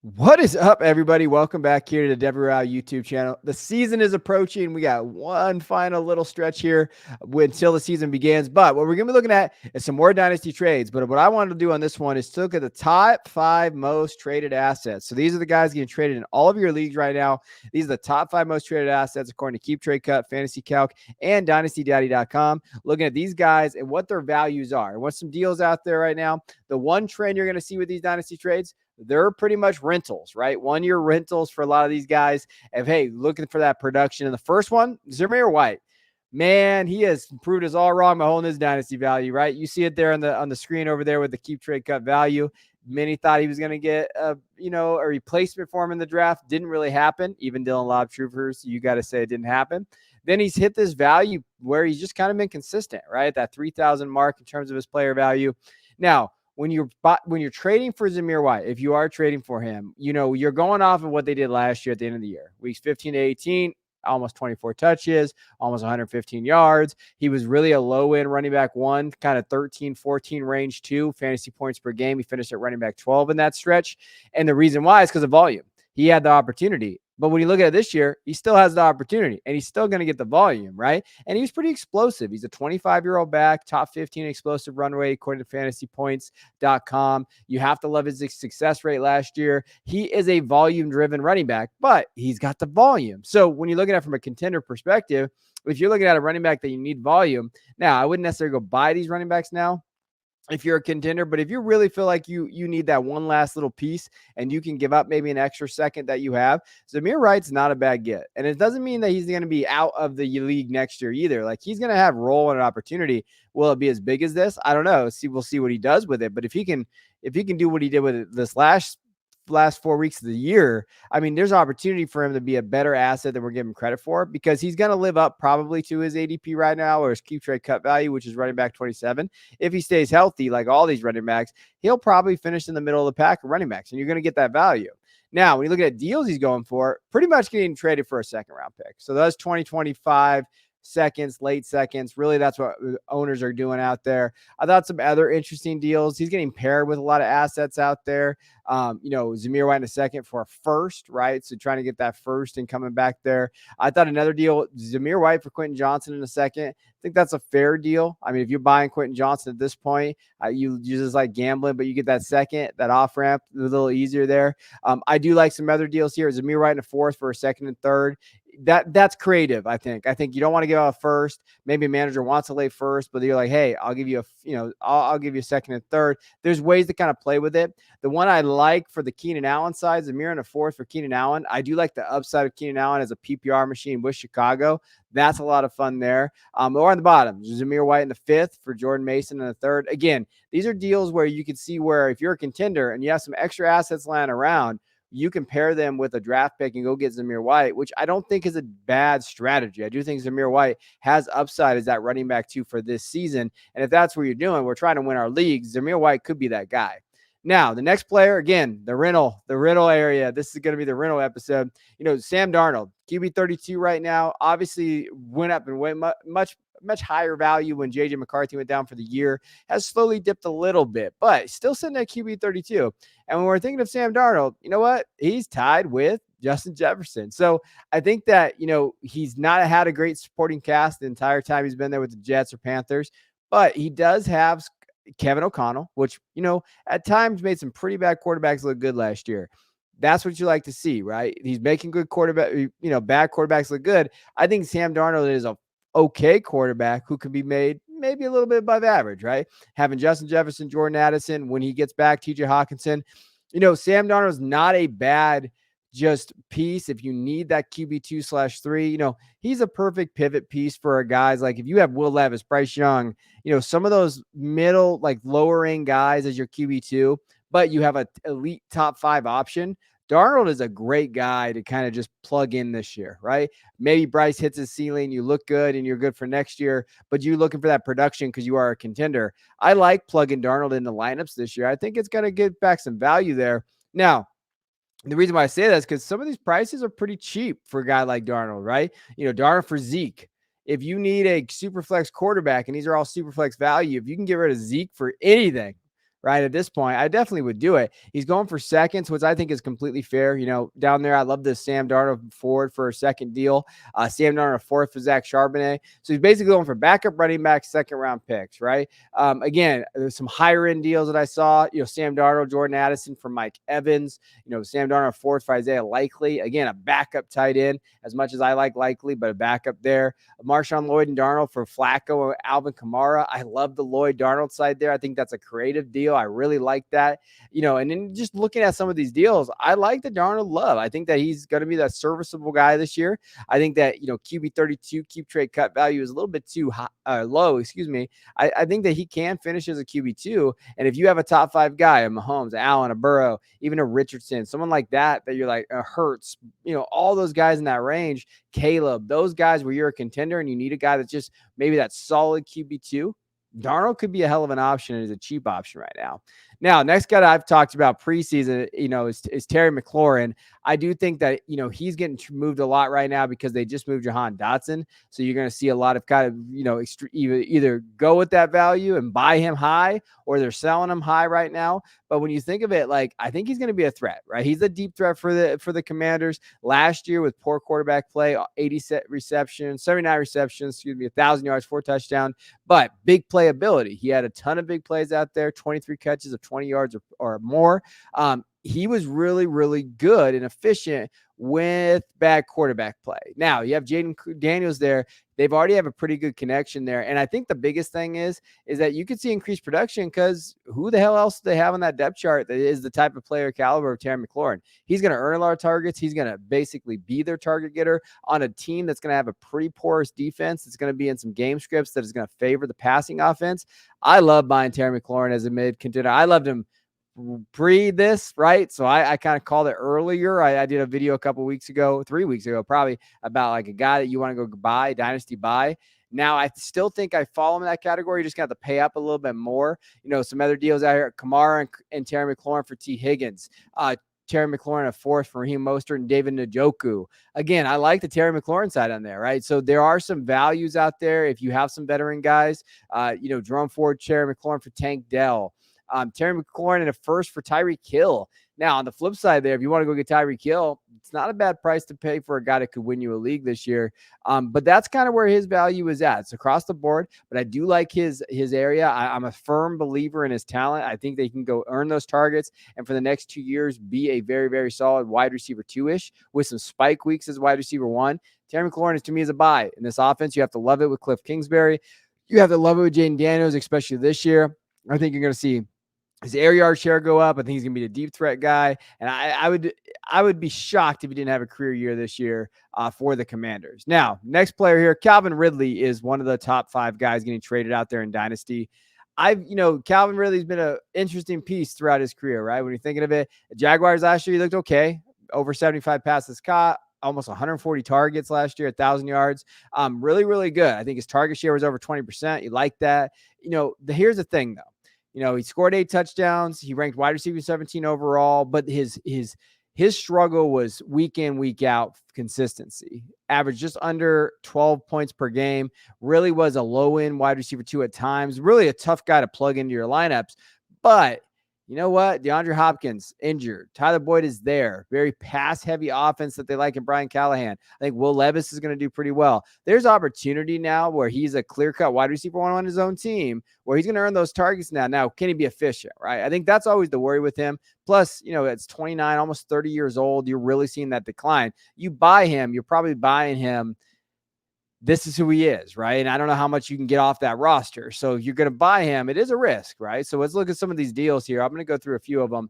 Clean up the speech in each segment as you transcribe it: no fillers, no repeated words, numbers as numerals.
What is up, everybody? Welcome back here to the Royale YouTube channel. The season is approaching. We got one final little stretch here until the season begins. But what we're going to be looking at is some more Dynasty trades. But what I wanted to do on this one is to look at the top 5 most traded assets. So these are the guys getting traded in all of your leagues right now. These are the top 5 most traded assets according to Keep Trade Cut, Fantasy Calc, and DynastyDaddy.com. Looking at these guys and what their values are and what's some deals out there right now. The one trend you're going to see with these Dynasty trades, they're pretty much rentals, right? 1 year rentals for a lot of these guys. And hey, looking for that production. And the first one, Zamir White. Man, he has proved us all wrong by holding his dynasty value, right? You see it there on the screen over there with the Keep Trade Cut value. Many thought he was going to get a replacement for him in the draft. Didn't really happen. Even Dylan Lob Troopers, you got to say it didn't happen. Then he's hit this value where he's just kind of been consistent, right? That 3,000 mark in terms of his player value. Now, when you're trading for Zamir White, if you are trading for him, you're going off of what they did last year at the end of the year. Weeks 15 to 18, almost 24 touches, almost 115 yards. He was really a low-end running back one, kind of 13, 14 range two, fantasy points per game. He finished at running back 12 in that stretch. And the reason why is because of volume. He had the opportunity. But when you look at it this year, he still has the opportunity and he's still going to get the volume, right? And he was pretty explosive. He's a 25-year-old back, top 15 explosive run rate according to fantasypoints.com. You have to love his success rate last year. He is a volume-driven running back, but he's got the volume. So when you look at it from a contender perspective, if you're looking at a running back that you need volume, now I wouldn't necessarily go buy these running backs now if you're a contender, but if you really feel like you need that one last little piece and you can give up maybe an extra second that you have, Zamir Wright's not a bad get. And it doesn't mean that he's going to be out of the league next year either. Like he's going to have role and an opportunity. Will it be as big as this? I don't know. We'll see what he does with it. But if he can do what he did with it this last 4 weeks of the year, I mean, there's opportunity for him to be a better asset than we're giving him credit for because he's going to live up probably to his ADP right now or his Keep Trade Cut value, which is running back 27. If he stays healthy, like all these running backs, he'll probably finish in the middle of the pack of running backs, and you're going to get that value. Now, when you look at deals he's going for, pretty much getting traded for a second round pick. So that's 2025 seconds, late seconds. Really, that's what owners are doing out there. I thought some other interesting deals. He's getting paired with a lot of assets out there. Zamir White in a second for a first, right? So trying to get that first and coming back there. I thought another deal, Zamir White for Quentin Johnson in a second. I think that's a fair deal. I mean, if you're buying Quentin Johnson at this point, you just like gambling, but you get that second, that off ramp a little easier there. I do like some other deals here. Zamir White in a fourth for a second and third. That's creative. I think you don't want to give out a first. Maybe a manager wants to lay first, but you're like, hey, I'll give you I'll give you a second and third. There's ways to kind of play with it. The one I like for the Keenan Allen side, Zamir in a fourth for Keenan Allen. I do like the upside of Keenan Allen as a PPR machine with Chicago. That's a lot of fun there. Or on the bottom, Zamir White in the fifth for Jordan Mason in the third. Again, these are deals where you can see where if you're a contender and you have some extra assets lying around, you can pair them with a draft pick and go get Zamir White, which I don't think is a bad strategy. I do think Zamir White has upside as that running back too for this season. And if that's what you're doing, we're trying to win our leagues, Zamir White could be that guy. Now, the next player, again, the rental area. This is going to be the rental episode. Sam Darnold, QB 32 right now, obviously went up and went much higher value when J.J. McCarthy went down for the year, has slowly dipped a little bit, but still sitting at QB 32. And when we're thinking of Sam Darnold, you know what? He's tied with Justin Jefferson. So I think that, he's not had a great supporting cast the entire time he's been there with the Jets or Panthers, but he does have Kevin O'Connell, which, at times made some pretty bad quarterbacks look good last year. That's what you like to see, right? He's making good quarterback, bad quarterbacks look good. I think Sam Darnold is a okay quarterback who can be made maybe a little bit above average, right? Having Justin Jefferson, Jordan Addison, when he gets back, TJ Hawkinson, Sam Darnold is not a bad just piece. If you need that QB2/3, he's a perfect pivot piece for guys. Like if you have Will Levis, Bryce Young, some of those middle, like lower end guys as your QB2, but you have an elite top 5 option. Darnold is a great guy to kind of just plug in this year, right? Maybe Bryce hits his ceiling, you look good and you're good for next year, but you're looking for that production because you are a contender. I like plugging Darnold into lineups this year. I think it's going to get back some value there. Now, the reason why I say that is because some of these prices are pretty cheap for a guy like Darnold, right? Darnold for Zeke. If you need a super flex quarterback, and these are all super flex value, if you can get rid of Zeke for anything, right? At this point, I definitely would do it. He's going for seconds, which I think is completely fair. Down there, I love this Sam Darnold forward for a second deal. Sam Darnold a fourth for Zach Charbonnet. So he's basically going for backup running back, second round picks, right? Again, there's some higher end deals that I saw. Sam Darnold, Jordan Addison for Mike Evans. Sam Darnold fourth for Isaiah Likely. Again, a backup tight end, as much as I like Likely, but a backup there. Marshawn Lloyd and Darnold for Flacco and Alvin Kamara. I love the Lloyd Darnold side there. I think that's a creative deal. I really like that. And then just looking at some of these deals, I like the Darnold love. I think that he's going to be that serviceable guy this year. I think that, QB 32 keep trade cut value is a little bit too high, low, excuse me. I think that he can finish as a QB2. And if you have a top five guy, a Mahomes, a Allen, a Burrow, even a Richardson, someone like that you're like, Hurts, all those guys in that range, Caleb, those guys where you're a contender and you need a guy that's just maybe that solid QB2, Darnold could be a hell of an option and is a cheap option right now. Now, next guy that I've talked about preseason, is Terry McLaurin. I do think that, he's getting moved a lot right now because they just moved Jahan Dotson. So you're going to see a lot of kind of, either go with that value and buy him high, or they're selling him high right now. But when you think of it, I think he's going to be a threat, right? He's a deep threat for the Commanders. Last year with poor quarterback play, 80 receptions, 79 receptions, 1,000 yards, 4 touchdowns, but big playability. He had a ton of big plays out there, 23 catches of 20 yards or more. He was really, really good and efficient with bad quarterback play. Now you have Jaden Daniels there. They've already have a pretty good connection there. And I think the biggest thing is that you could see increased production because who the hell else do they have on that depth chart that is the type of player caliber of Terry McLaurin? He's going to earn a lot of targets. He's going to basically be their target getter on a team that's going to have a pretty porous defense. It's going to be in some game scripts that is going to favor the passing offense. I love buying Terry McLaurin as a mid contender. I loved him pre this, right? So I kind of called it earlier. I did a video a couple weeks ago, 3 weeks ago, probably, about like a guy that you want to go buy, dynasty buy. Now, I still think I fall in that category. You just got to pay up a little bit more. Some other deals out here, Kamara and Terry McLaurin for T. Higgins. Terry McLaurin a fourth for Raheem Mostert and David Njoku. Again, I like the Terry McLaurin side on there, right? So there are some values out there if you have some veteran guys. Jerome Ford, Terry McLaurin for Tank Dell. Terry McLaurin and a first for Tyreek Hill. Now, on the flip side there, if you want to go get Tyreek Hill, it's not a bad price to pay for a guy that could win you a league this year. But that's kind of where his value is at. It's across the board, but I do like his area. I'm a firm believer in his talent. I think they can go earn those targets and for the next 2 years be a very, very solid wide receiver 2-ish with some spike weeks as wide receiver 1. Terry McLaurin, to me, is a buy. In this offense, you have to love it with Cliff Kingsbury. You have to love it with Jaden Daniels, especially this year. I think you're going to see his air yard share go up. I think he's going to be a deep threat guy. And I would be shocked if he didn't have a career year this year for the Commanders. Now, next player here, Calvin Ridley is one of the top 5 guys getting traded out there in Dynasty. Calvin Ridley's been an interesting piece throughout his career, right? When you're thinking of it, Jaguars last year, he looked okay. Over 75 passes caught, almost 140 targets last year, 1,000 yards. Really, really good. I think his target share was over 20%. You like that. Here's the thing, though. He scored 8 touchdowns. He ranked wide receiver 17 overall, but his struggle was week in, week out consistency. Averaged just under 12 points per game. Really was a low-end wide receiver 2 at times. Really a tough guy to plug into your lineups. But you know what? DeAndre Hopkins injured. Tyler Boyd is there. Very pass-heavy offense that they like in Brian Callahan. I think Will Levis is going to do pretty well. There's opportunity now where he's a clear-cut wide receiver 1 on his own team, where he's going to earn those targets now. Now, can he be efficient, right? I think that's always the worry with him. Plus, it's 29, almost 30 years old. You're really seeing that decline. You buy him, you're probably buying him. This is who he is, right? And I don't know how much you can get off that roster. So if you're going to buy him, it is a risk, right? So let's look at some of these deals here. I'm going to go through a few of them.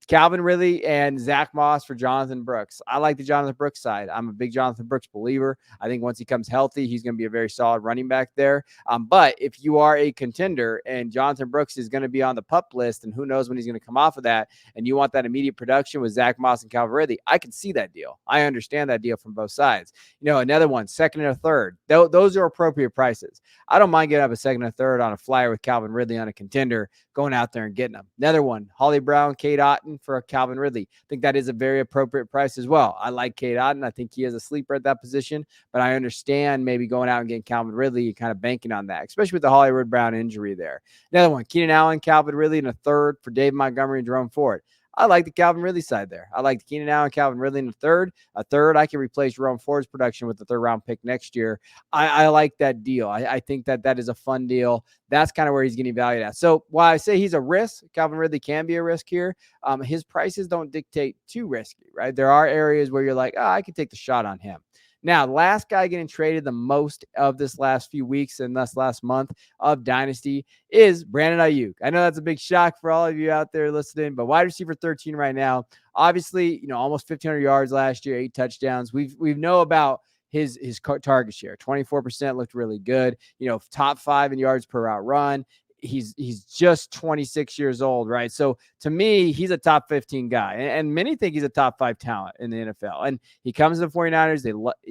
Calvin Ridley and Zach Moss for Jonathan Brooks. I like the Jonathan Brooks side. I'm a big Jonathan Brooks believer. I think once he comes healthy, he's going to be a very solid running back there. But if you are a contender and Jonathan Brooks is going to be on the PUP list, and who knows when he's going to come off of that, and you want that immediate production with Zach Moss and Calvin Ridley, I can see that deal. I understand that deal from both sides. Another one, second and a third. Those are appropriate prices. I don't mind getting up a second and a third on a flyer with Calvin Ridley on a contender. going out there and getting them. Another one, Holly Brown, Kate Otten for Calvin Ridley. I think that is a very appropriate price as well. I like Kate Otten. I think he is a sleeper at that position, but I understand maybe going out and getting Calvin Ridley and kind of banking on that, especially with the Hollywood Brown injury there. Another one, Keenan Allen, Calvin Ridley in a third for Dave Montgomery and Jerome Ford. I like the Calvin Ridley side there. I like the Keenan Allen, Calvin Ridley in the third. A third, I can replace Jerome Ford's production with the third round pick next year. I like that deal. I think that is a fun deal. That's kind of where he's getting valued at. So while I say he's a risk, Calvin Ridley can be a risk here. His prices don't dictate too risky, right? There are areas where you're like, I can take the shot on him. Now, last guy getting traded the most of this last few weeks and this last month of Dynasty is Brandon Ayuk. I know that's a big shock for all of you out there listening, but wide receiver 13 right now. Obviously, almost 1,500 yards last year, 8 touchdowns. We know about his target share. 24% looked really good. Top 5 in yards per route run. He's just 26 years old, right? So to me, he's a top 15 guy, and many think he's a top 5 talent in the NFL. And he comes to the 49ers.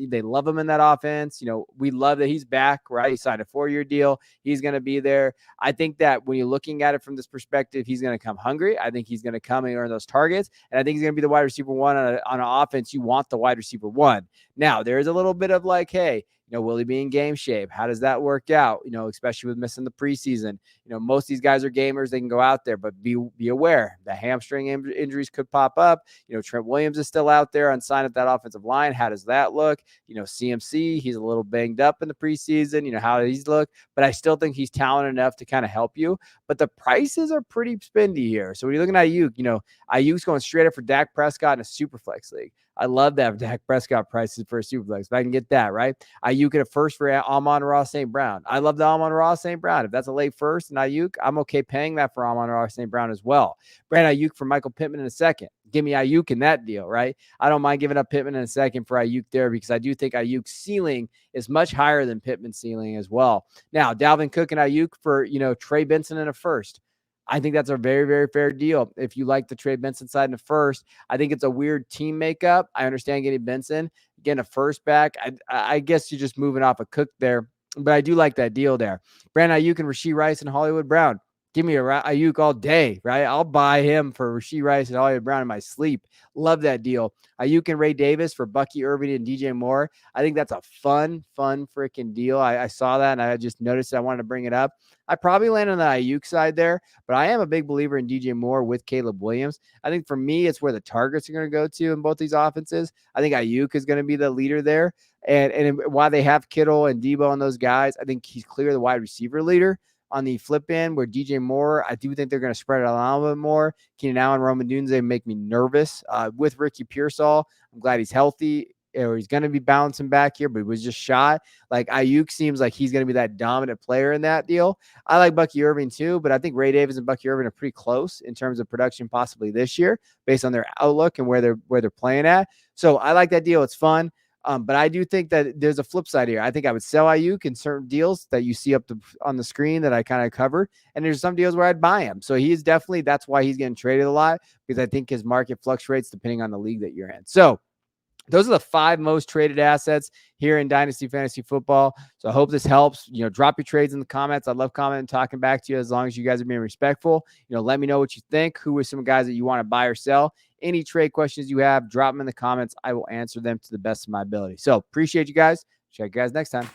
They love him in that offense. We love that he's back, right? He signed a 4-year deal. He's going to be there. I think that when you're looking at it from this perspective, he's going to come hungry. I think he's going to come and earn those targets, and I think he's going to be the wide receiver 1 on an offense. You want the wide receiver 1. Now, there is a little bit of like, hey, will he be in game shape? How does that work out? Especially with missing the preseason. Most of these guys are gamers. They can go out there, but be aware. The hamstring injuries could pop up. Trent Williams is still out there unsigned at that offensive line. How does that look? CMC, he's a little banged up in the preseason. How does he look? But I still think he's talented enough to kind of help you. But the prices are pretty spendy here. So when you're looking at Ayuk, Ayuk's going straight up for Dak Prescott in a super flex league. I love that Dak Prescott prices for a super flex. If I can get that, right? Ayuk at a first for Amon-Ra St. Brown. I love the Amon-Ra St. Brown. If that's a late first and Ayuk, I'm okay paying that for Amon-Ra St. Brown as well. Brandon Ayuk for Michael Pittman in a second. Give me Ayuk in that deal, right? I don't mind giving up Pittman in a second for Ayuk there because I do think Ayuk's ceiling is much higher than Pittman's ceiling as well. Now, Dalvin Cook and Ayuk for, Trey Benson in a first. I think that's a very, very fair deal. If you like the Trey Benson side in the first, I think it's a weird team makeup. I understand getting Benson, getting a first back. I guess you're just moving off a Cook there, but I do like that deal there. Brandon Ayuk and Rashee Rice and Hollywood Brown. Give me a Ayuk all day, right? I'll buy him for Rashee Rice and Hollywood Brown in my sleep. Love that deal. Ayuk and Ray Davis for Bucky Irving and DJ Moore. I think that's a fun freaking deal. I saw that and I just noticed I wanted to bring it up. I probably land on the Ayuk side there, but I am a big believer in DJ Moore with Caleb Williams. I think for me, it's where the targets are going to go to in both these offenses. I think Ayuk is going to be the leader there. And while they have Kittle and Debo and those guys, I think he's clear the wide receiver leader. On the flip end, where DJ Moore, I do think they're going to spread it a little bit more. Keenan Allen, Roman Dunze make me nervous. With Ricky Pearsall, I'm glad he's healthy. Or he's going to be bouncing back here, but he was just shot. Like Ayuk seems like he's going to be that dominant player in that deal. I like Bucky Irving too, but I think Ray Davis and Bucky Irving are pretty close in terms of production possibly this year based on their outlook and where they're playing at. So I like that deal. It's fun. But I do think that there's a flip side here. I think I would sell Ayuk in certain deals that you see on the screen that I kind of covered. And there's some deals where I'd buy him. So that's why he's getting traded a lot, because I think his market fluctuates depending on the league that you're in. So those are the 5 most traded assets here in Dynasty Fantasy Football. So I hope this helps. Drop your trades in the comments. I love commenting and talking back to you as long as you guys are being respectful. Let me know what you think. Who are some guys that you want to buy or sell? Any trade questions you have, drop them in the comments. I will answer them to the best of my ability. So appreciate you guys. Check you guys next time.